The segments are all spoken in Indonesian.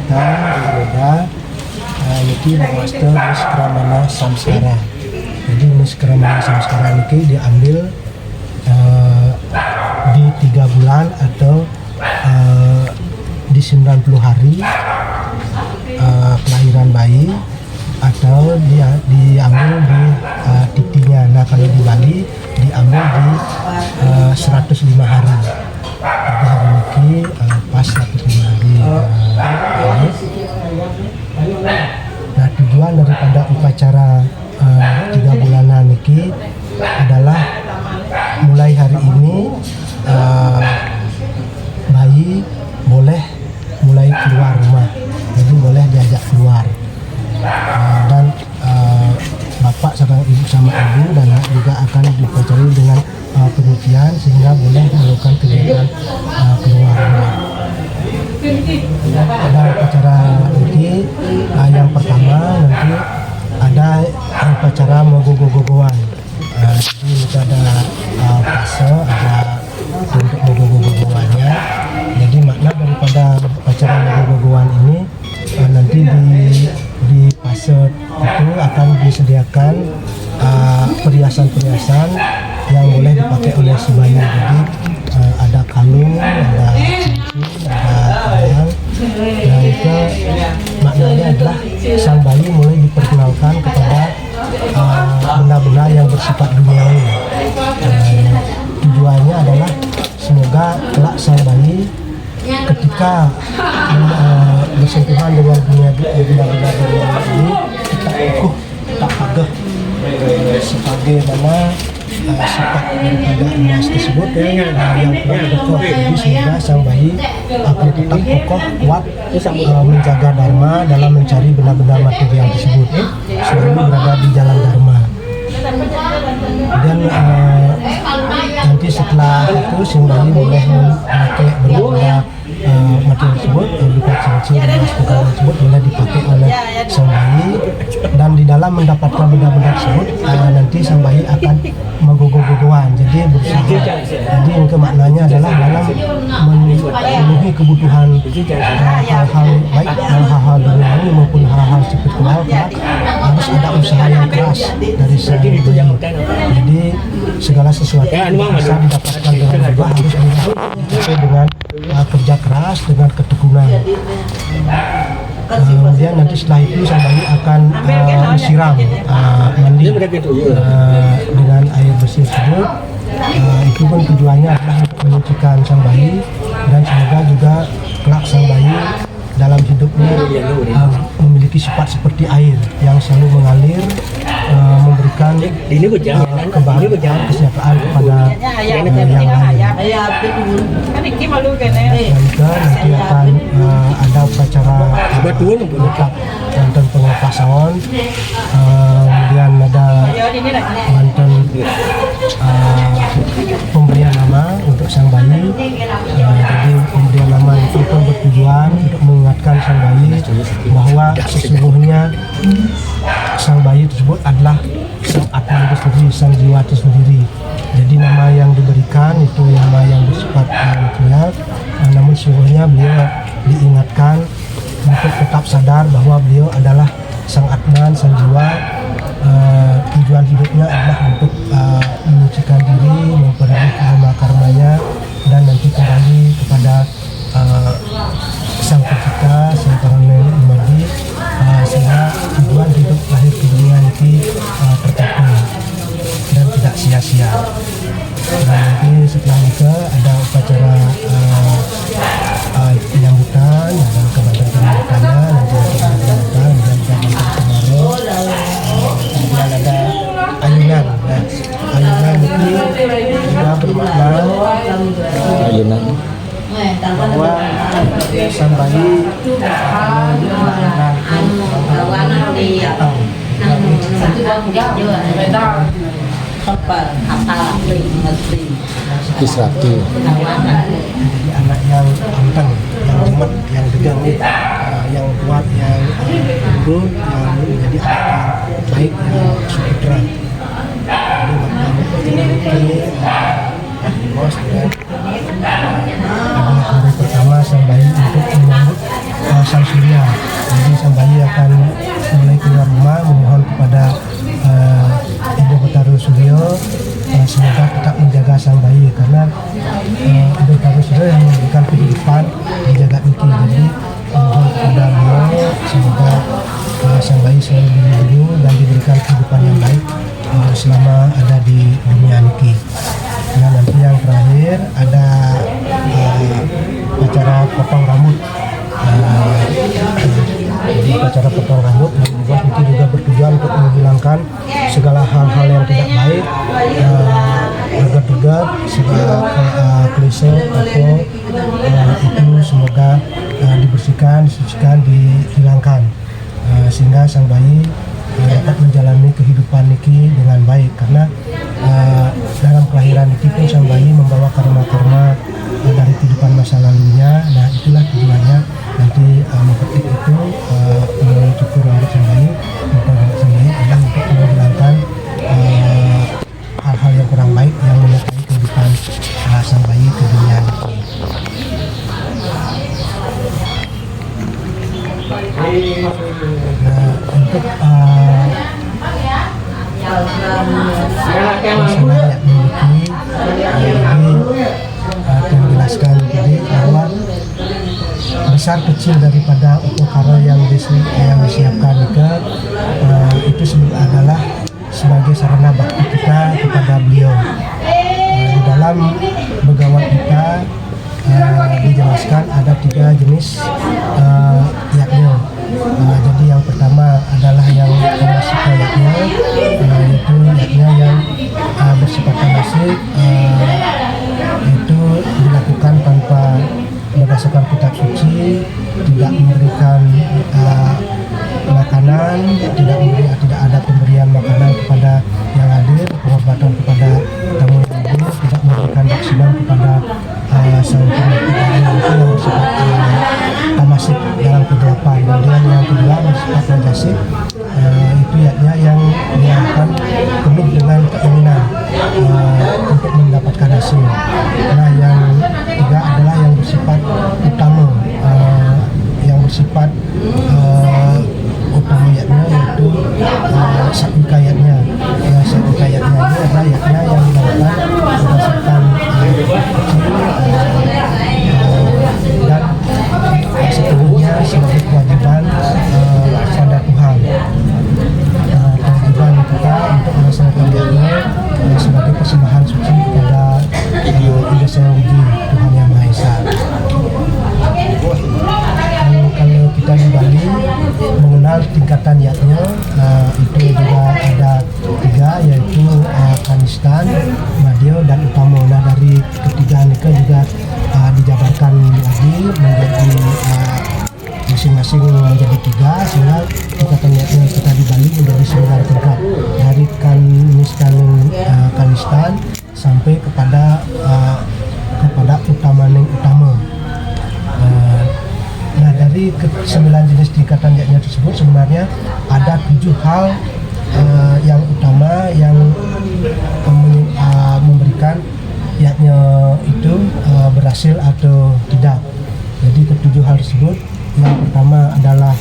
kita berbeda. Niki master Niskramana Samskara. Jadi Niskramana Samskara niki diambil di 3 bulan atau di 90 hari kelahiran bayi, atau dia diambil di titinya. Nah, kalau di Bali diambil di 105 hari. Jadi hari ini pas 105 hari. Nah, tujuan daripada upacara 3 bulanan niki adalah mulai hari ini bayi boleh mulai keluar rumah, jadi boleh diajak keluar, dan bapak sama ibu dan anak juga akan dipelajari dengan penelitian sehingga boleh melakukan kegiatan keluar rumah. Pada upacara ini yang pertama nanti ada upacara mogo-gogoan. Jadi itu ada fase, ada untuk mogo-gogoannya. Jadi makna daripada upacara mogo-gogoan ini nanti di fase itu akan disediakan perhiasan-perhiasan yang boleh dipakai oleh si bayi. Jadi ada kalung, ada cincin, ada gelang. Nah, itu maknanya adalah sang bayi mulai diperkenalkan kepada benda-benda yang bersifat duniawi. Tujuannya adalah semoga kelak sang bayi ketika bersentuhan dengan dunia benda-benda duniawi ini tak kukuh, tak pagah sebagaimana sifat daripada emas tersebut yang kuat kokoh. Jadi semoga sang bayi akan tetap kokoh, kuat, menjaga dharma dalam mencari benda-benda material tersebut, selalu berada di jalan dharma. Dan nanti setelah itu sang bayi boleh memakai benda-benda material tersebut, berupa cincin dan bukan tersebut boleh dipakai oleh sang bayi, dan di dalam mendapatkan benda-benda tersebut nanti sang bayi akan menggogo-gogoan, jadi berusaha. Jadi yang kemaknanya adalah dalam memenuhi kebutuhan hal-hal baik, hal-hal duniawi maupun hal-hal spiritual, harus ada usaha yang keras dari sang bayi. Jadi segala sesuatu yang bisa didapatkan dengan mudah harus dicapai dengan kerja keras, dengan ketekunan. Kemudian nanti setelah itu sang bayi akan disiram mandi dengan air bersih tersebut. Itu pun tujuannya adalah untuk menyucikan sang bayi, dan semoga juga kelak sang bayi dalam hidupnya memiliki sifat seperti air yang selalu mengalir, memberikan kebahagiaan, kesejahteraan kepada yang lain. Dan juga nanti akan ada upacara mantan pengepas sound, kemudian ada mantan pemberian nama untuk sang bayi. Jadi pemberian nama itu pun bertujuan untuk mengingatkan sang bayi bahwa sesungguhnya sang bayi tersebut adalah sang atma itu sendiri, sang jiwa itu sendiri. Jadi nama yang diberikan itu nama yang bersifat material, namun sesungguhnya beliau diingatkan untuk tetap sadar bahwa beliau adalah sang atman, sang jiwa. Tujuan hidupnya adalah untuk menyucikan diri, memperbaiki karma-karmanya, dan nanti kembali kepada sang pencipta, sang Paramahansa Imadi, sehingga tujuan hidup lahir ke dunia ini tercapai dan tidak sia-sia. Dan nanti setelah itu ada upacara penyambutan dan kebanyakan nanti ada penyambutan dan kemarau. Kemudian ada ayunan. Nah, ayunan itu juga bermakna bahwa sang bayi Kisrati. Jadi anak yang anteng, yang jimat, yang tegang, yang kuat, yang unggul, yang menjadi anak yang baik, yang sutra. Jadi maknanya ini Bos dengan adalah hari pertama sang bayi untuk menyambut sang surya. Jadi sang bayi akan mulai keluar rumah memohon kepada Ibu Betara Suryo semoga tetap menjaga sang bayi, karena Ibu Betara Suryo yang memberikan kehidupan di jagat niki. Jadi mohon kepada beliau semoga sang bayi selalu dilindungi dan diberikan kehidupan yang baik selama ada di dunia niki. Nah, nanti yang terakhir ada acara potong rambut. Jadi acara potong rambut yang dibuat niki juga bertujuan untuk menghilangkan segala hal-hal yang tidak baik, duga-duga, segala klise atau itu semoga dibersihkan, disucikan, dihilangkan, sehingga sang bayi dapat menjalani kehidupan niki dengan baik, karena dalam kelahiran niki pun sang bayi membawa karma-karma dari kehidupan masa lalunya. Nah, itulah tujuannya nanti mempetik itu mencukur rambut sang bayi, memotong rambut sang bayi adalah untuk menghilangkan hal-hal yang kurang baik yang menyertai kehidupan sang bayi ke dunia niki. Nah, untuk masalah yang memiliki akan menjelaskan tadi bahwa besar kecil daripada upakara yang disiapkan itu adalah sebagai sarana bakti kita kepada beliau. Di dalam begawat kita dijelaskan ada 3 jenis yaknya. Jadi yang pertama adalah yang tamasika yaknya, yaitu yaknya yang bersifat tamasik, itu dilakukan tanpa berdasarkan kitab suci, tidak memberikan makanan, tidak ada pemberian makanan kepada yang hadir, penghormatan kepada tamu yang hadir, tidak memberikan daksinan kepada sang penghormatan itu yang bersifat tamasik dalam kegelapan. Kemudian yang kedua bersifat najasik, itu yaknya yang dilakukan penuh dengan keinginan untuk mendapatkan hasil. Nah, yang tiga adalah yang bersifat utama, yang bersifat utama yaknya yaitu sakwika yaknya. Sakwika yaknya ini adalah yaknya yang dilakukan berdasarkan dan sepenuhnya sebagai kewajiban pada Tuhan. Kewajiban kita untuk melaksanakan yaknya sebagai persembahan suci kepada Ida Sang Widi, Tuhan Yang Maha Esa. Kalau kita di Bali mengenal tingkatan yaknya, itu juga ada 3, yaitu Kanistan, Madyo, dan Utama. Nah, dari ketiga ini juga dijabarkan lagi menjadi masing-masing menjadi 3, sehingga tingkatan yaknya kita di Bali menjadi 9 tingkat, dari Kanistan sampai kepada utama. Nah, dari 9 jenis tingkatan yaknya tersebut sebenarnya ada 7 hal yang utama yang memberikan yaknya itu berhasil atau tidak. Jadi ke-7 hal tersebut, yang pertama adalah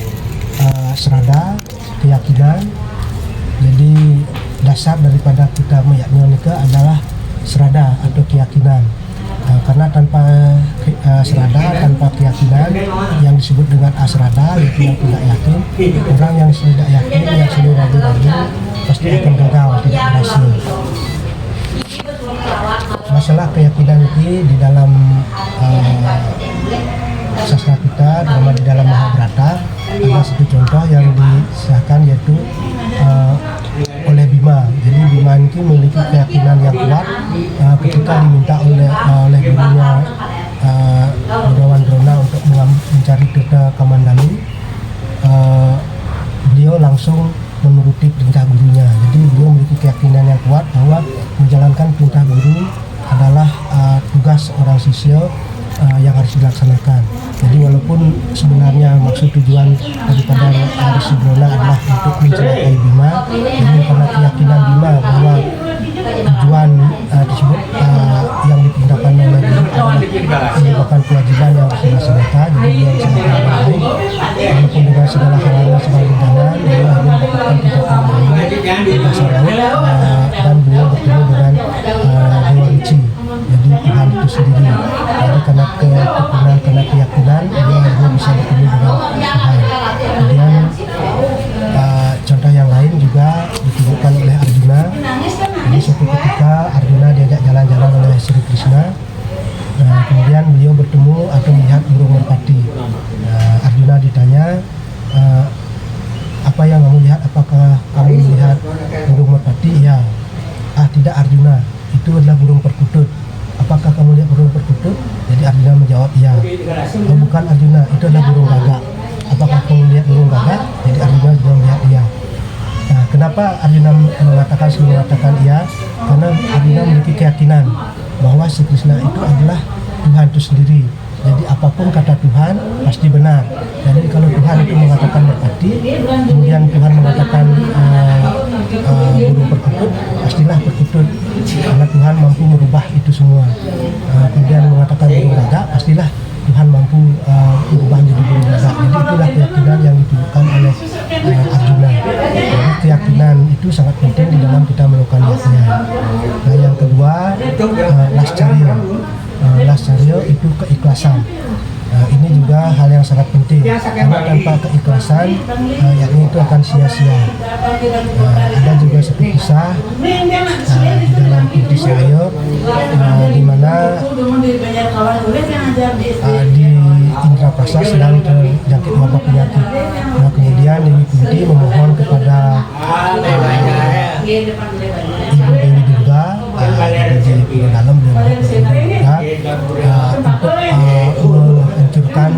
serada, keyakinan. Jadi dasar daripada kita meyaknya nikah adalah serada atau keyakinan. Karena tanpa serada, tanpa keyakinan yang disebut dengan asrada, yaitu yang tidak yakin, orang yang tidak yakin, yang selalu ragu-ragu pasti akan gagal, tidak berhasil. Masalah keyakinan ini di dalam sastra kita, terutama di dalam Mahabharata, ada satu contoh yang disahkan yaitu oleh Bima. Jadi Bima ini memiliki keyakinan yang kuat ketika diminta oleh gurunya Guruwan Drona untuk mencari Tirta Kamandalu. Beliau langsung menuruti perintah gurunya. Jadi beliau memiliki keyakinan yang kuat bahwa menjalankan perintah guru adalah tugas orang siswa yang harus dilaksanakan. Jadi walaupun sebenarnya maksud tujuan daripada Resi Drona adalah untuk mencelakai Bima, namun karena keyakinan Bima bahwa tujuan tersebut yang dipindahkan oleh beliau adalah merupakan kewajiban yang harus dilaksanakan. Jadi beliau dilaksanakan dengan baik, walaupun dengan segala halangan segala rintangan, beliau hanya mendapatkan tindakan dari dasar laut, dan beliau bertemu dengan Dewa Ruci, jadi Tuhan itu sendiri. Jadi karena ketekunan, karena keyakinan, beliau akhirnya bisa bertemu dengan Tuhan. Kemudian contoh yang lain juga ditunjukkan oleh Arjuna. Jadi suatu ketika Arjuna diajak jalan-jalan oleh Sri Krishna. Kemudian beliau bertemu atau melihat burung merpati. Arjuna ditanya, apa yang kamu lihat? Apakah kamu melihat burung merpati? Ya. Tidak Arjuna, itu adalah burung perkutut. Apakah kamu lihat burung perkutut? Jadi Arjuna menjawab, ya. Oh, bukan Arjuna, itu adalah burung gagak. Apakah kamu lihat burung gagak? Jadi Arjuna juga melihat iya. Nah, kenapa Arjuna mengatakan iya? Karena Arjuna memiliki keyakinan bahwa Sri Krishna itu adalah Tuhan itu sendiri. Jadi apapun kata Tuhan pasti benar. Jadi kalau Tuhan itu mengatakan merpati, kemudian Tuhan mengatakan burung perkutut, pastilah perkutut. Karena Tuhan mampu merubah itu semua. Kemudian mengatakan burung gagak, pastilah Tuhan mampu merubah menjadi burung gagak. Jadi itulah keyakinan yang ditunjukkan oleh Arjuna. Jadi keyakinan itu sangat penting di dalam kita melakukan yajna. Nah, yang kedua, lascarya. Lascarya itu keikhlasan. Ini juga hal yang sangat penting, karena tanpa keikhlasan yakni itu akan sia-sia. Ada juga satu kisah di dalam Kunti Saya, di mana di Indraprasa sedang terjangkit wabah penyakit. Nah, kemudian Dewi Kunti memohon kepada Ibu Dewi Durga, di dalam Dewi Durga untuk menghancurkan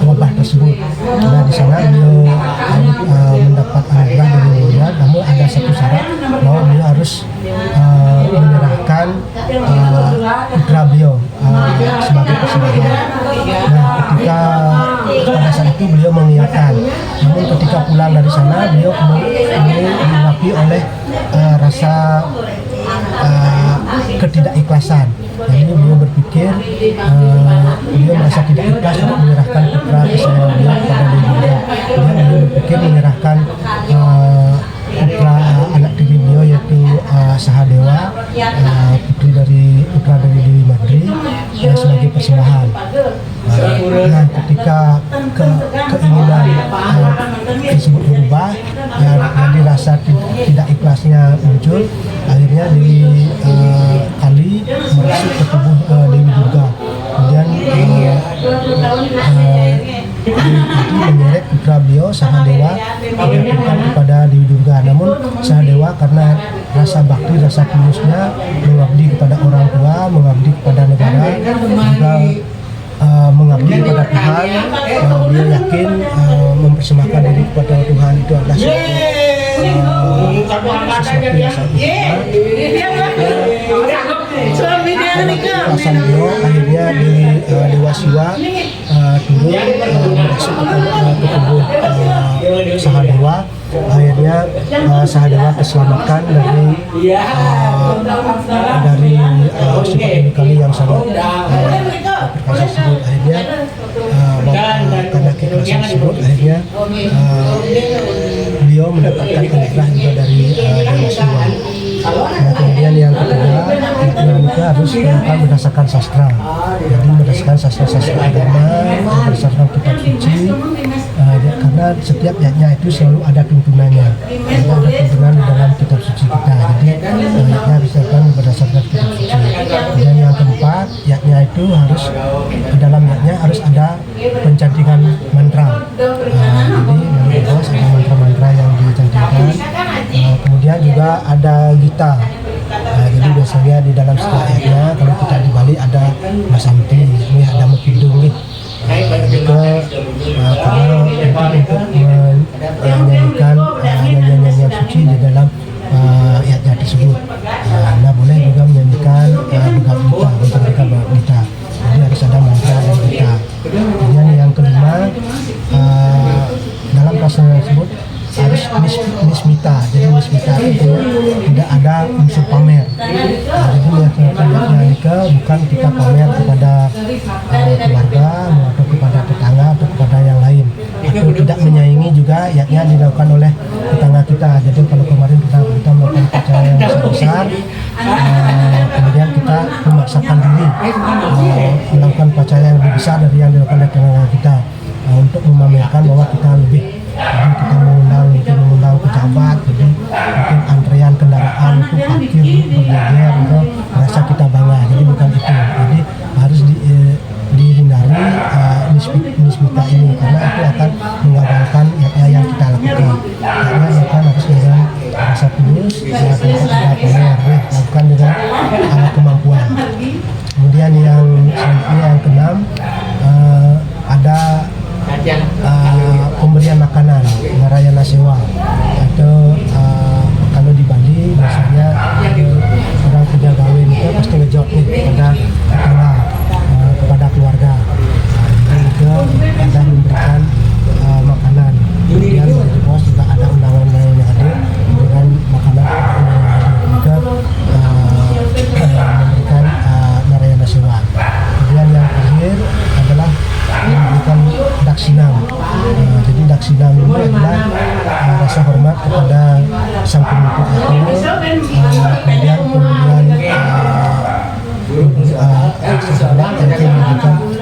wabah tersebut. Nah, di sana beliau mendapat anugerah dari Tuhan, namun ada satu syarat bahwa beliau harus menyerahkan putra beliau sebagai persembahan. Nah, ketika pada saat itu beliau mengiyakan, namun ketika pulang dari sana beliau diluapi oleh rasa ketidakikhlasan. Jadi beliau berpikir, beliau merasa tidak ikhlas untuk menyerahkan putra kesayangan beliau kepada Dewi Durga. Beliau berpikir menyerahkan putra anak tiri beliau yaitu Sahadewa, putra dari Dewi Madri, sebagai persembahan. Nah, ketika keinginan tersebut berubah, jadi rasa tidak ikhlasnya muncul, akhirnya Dewi Kali merasuk ke tubuh Dewi Durga. Kemudian menyeret putra beliau Sahadewa diaturkan kepada Dewi Durga. Namun Sahadewa karena rasa bakti, rasa tulusnya mengabdi kepada orang tua, mengabdi kepada negara, juga mengabdi kepada Tuhan, beliau yakin mempersembahkan diri kepada Tuhan itu adalah sesuatu yang sangat Keikhlasan beliau akhirnya di Dewa Siwa turun masuk ke tubuh Sahadewa. Akhirnya Sahadewa terselamatkan dari sifat kali yang sangat perkasa tersebut. Akhirnya karena keikhlasan tersebut, akhirnya beliau mendapatkan anugerah juga dari Dewa Siwa. Nah, kemudian yang kedua, kita harus melakukan berdasarkan sastra. Jadi berdasarkan sastra-sastra agama, berdasarkan kitab suci, karena setiap yajna itu selalu ada tuntunannya. Jadi ada tuntunan di dalam kitab suci kita. Jadi yajna harus dilakukan berdasarkan kitab suci. Dan yang keempat, yajna itu harus di dalam yajna harus ada pencantingan mantra. Jadi dari bawah ada mantra-mantra yang dicantingkan. Kemudian juga ada gita. Jadi biasanya di dalam setiap ayatnya, kalau kita di Bali ada masanti, ini ada mukidung gitu. Karena untuk menyanyikan nyanyian suci di dalam ayatnya tersebut. Nah, boleh juga menyanyikan Bhagavad Gita, mencantikan Bhagavad Gita. Jadi harus ada mantra dan gita. Kemudian yang kelima, dalam kasus tersebut harus nismita. Jadi nismita itu tidak ada unsur pamer. Jadi melaksanakan nikah bukan kita pamer kepada keluarga atau kepada tetangga atau kepada yang lain, atau tidak menyaingi juga yakni dilakukan oleh tetangga kita. Jadi kalau kemarin kita melakukan upacara yang besar, kemudian kita memaksakan diri melakukan upacara yang lebih besar dari yang dilakukan oleh tetangga kita, untuk memamerkan bahwa kita lebih. Jadi kita mengundang pejabat, jadi mungkin antrean kendaraan itu parkir berjejer, itu merasa kita bangga. Jadi bukan itu. Jadi harus dihindari nismita ini, karena itu akan menggagalkan yang kita lakukan. Karena kita harus dengan rasa tulus, lakukan dengan kemampuan. Kemudian yang selanjutnya yang keenam, ada pemberian makanan Narayana Sewa, atau kalau di Bali biasanya orang kerja gawin itu pasti ngejot nih kepada tetangga, kepada keluarga. Jadi itu ada memberikan makanan. Kemudian di pos juga ada undangan yang hadir memberikan makanan juga memberikan Narayana Sewa. Kemudian yang terakhir adalah memberikan daksinam. Jadi daksinam itu adalah rasa hormat kepada sang pemimpin itu, kemudian memberikan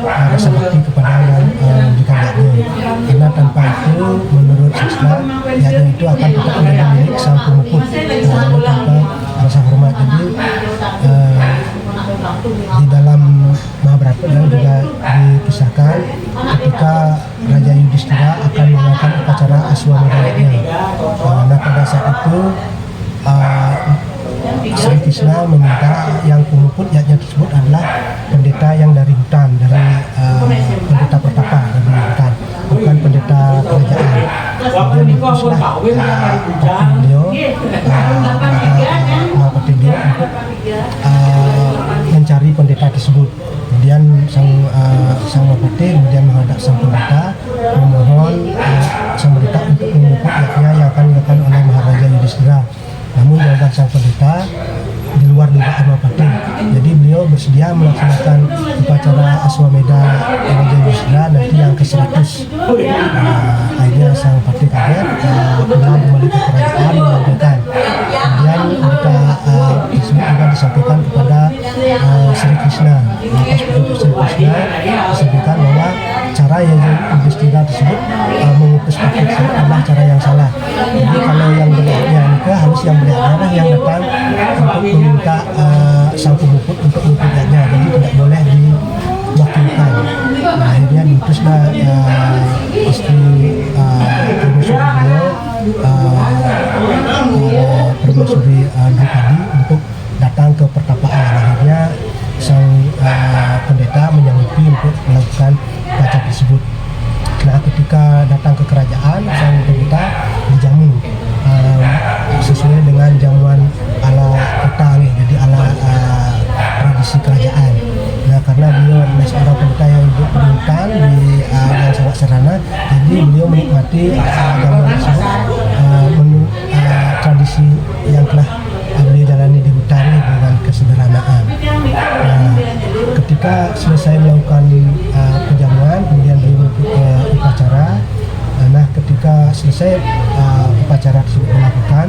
rasa bakti kepada yang memberikan yajna. Karena tanpa itu menurut Sisna yajna itu akan tetap menjadi milik sang pemukul tanpa rasa hormat. Jadi di dalam Mahabharata juga dikisahkan ketika Raja Yudhistira akan melakukan upacara Aswamedha. Nah pada saat itu Sri Krishna meminta yang pemukul yajna tersebut adalah pendeta yang dari hutan, dari pendeta pertapa dari hutan, bukan pendeta kerajaan. Kemudian diutuslah beliau untuk mencari pendeta tersebut. Kemudian sang Bapati kemudian menghadap sang pendeta memohon sang pendeta untuk memupuk yajna yang akan dilakukan oleh Maharaja Yudhistira. Namun jawaban sang pendeta di luar dugaan Bapati. Jadi beliau bersedia melaksanakan upacara Aswamedha Raja Yudhistira nanti yang ke-100. Akhirnya sang Bapati kaget, pulang kembali ke kerajaan menyampaikan. Kemudian berita tersebut juga disampaikan kepada Sri Krishna. Atas petunjuk Sri Krishna disampaikan bahwa cara yang Yudhistira tersebut mengutus Bapati adalah cara yang salah. Jadi kalau yang berlihatnya nikah harus yang berlihatnya yang datang untuk meminta sang pemukul untuk mengikutnya, jadi tidak boleh diwakilkan. Nah, akhirnya diutuslah istri permaisuri beliau, permaisuri Drupadi untuk datang ke pertapaan. Akhirnya sang pendeta menyanggupi untuk melakukan upacara tersebut. Nah, ketika datang ke kerajaan, sang pendeta dijamu sesuai dengan jamuan ala kota, jadi ala tradisi kerajaan. Nah, karena beliau adalah seorang pendeta yang hidup di hutan yang sangat sederhana, jadi beliau menikmati jamuan tersebut menurut tradisi yang telah beliau jalani di hutan dengan kesederhanaan. Nah, ketika selesai melakukan penjamuan, kemudian beliau ke upacara. Nah, ketika selesai upacara tersebut dilakukan,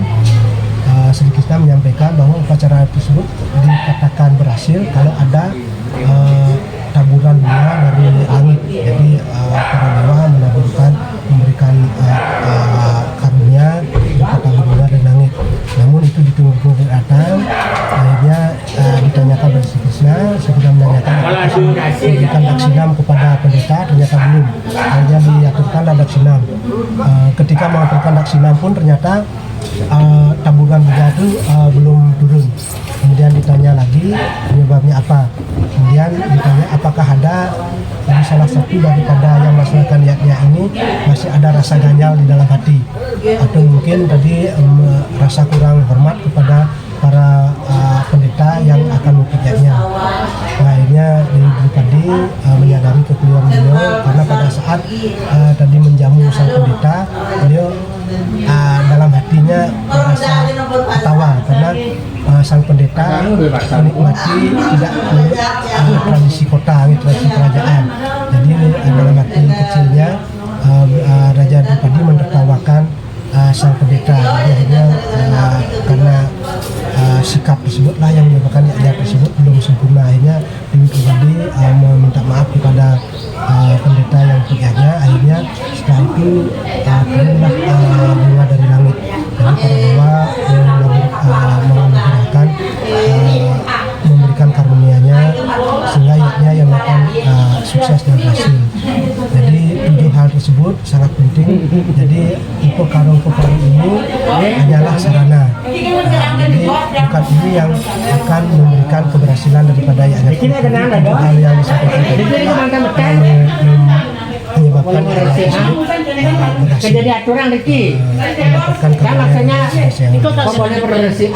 Sri Krishna menyampaikan bahwa upacara tersebut dikatakan berhasil kalau ada taburan bunga dari langit. Jadi para dewa memberikan karunia berupa tabur bunga dari langit. Namun itu ditunggu datang. Akhirnya ditanyakan pada Sri Krishna, sudah menanyakan memberikan daksinam kepada pendeta, ternyata belum. Akhirnya diaturkanlah daksinam. Ketika mengaturkan daksinam pun ternyata taburan bunga itu belum turun. Kemudian ditanya lagi penyebabnya apa. Kemudian ditanya apakah ada salah satu daripada yang melaksanakan yajna ini masih ada rasa ganjal di dalam hati, atau mungkin tadi rasa kurang hormat kepada para pendeta yang akan mempekerjakannya. Nah, akhirnya Dewi Drupadi menyadari kekeliruan beliau, karena pada saat tadi menjamu sang pendeta, beliau dalam hatinya merasa ketawa karena sang pendeta menikmati tidak menurut tradisi kota, tradisi kerajaan. Jadi dalam hati kecilnya Raja Drupadi menertawakan sang pendeta. Jadi akhirnya karena sikap tersebutlah yang menyebabkan ajaran tersebut belum sempurna, akhirnya Dewi Drupadi meminta maaf kepada pendeta yang punyanya. Akhirnya setelah itu turunlah bunga dari langit. Jadi para dewa mengerahkan memberikan karunia-Nya sehingga yaknya yang akan sukses dan berhasil. Jadi 7 hal tersebut sangat penting. Jadi untuk karung peperang ini hanyalah sarana. Jadi bukan ini yang akan memberikan keberhasilan daripada yaknya. 7 hal yang disampaikan menyebabkan tersebut berhasil mendapatkan keberhasilan. Itu tak boleh berlesian.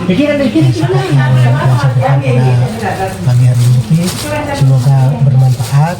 Kemudian sampaikan pada pagi hari ini, semoga bermanfaat.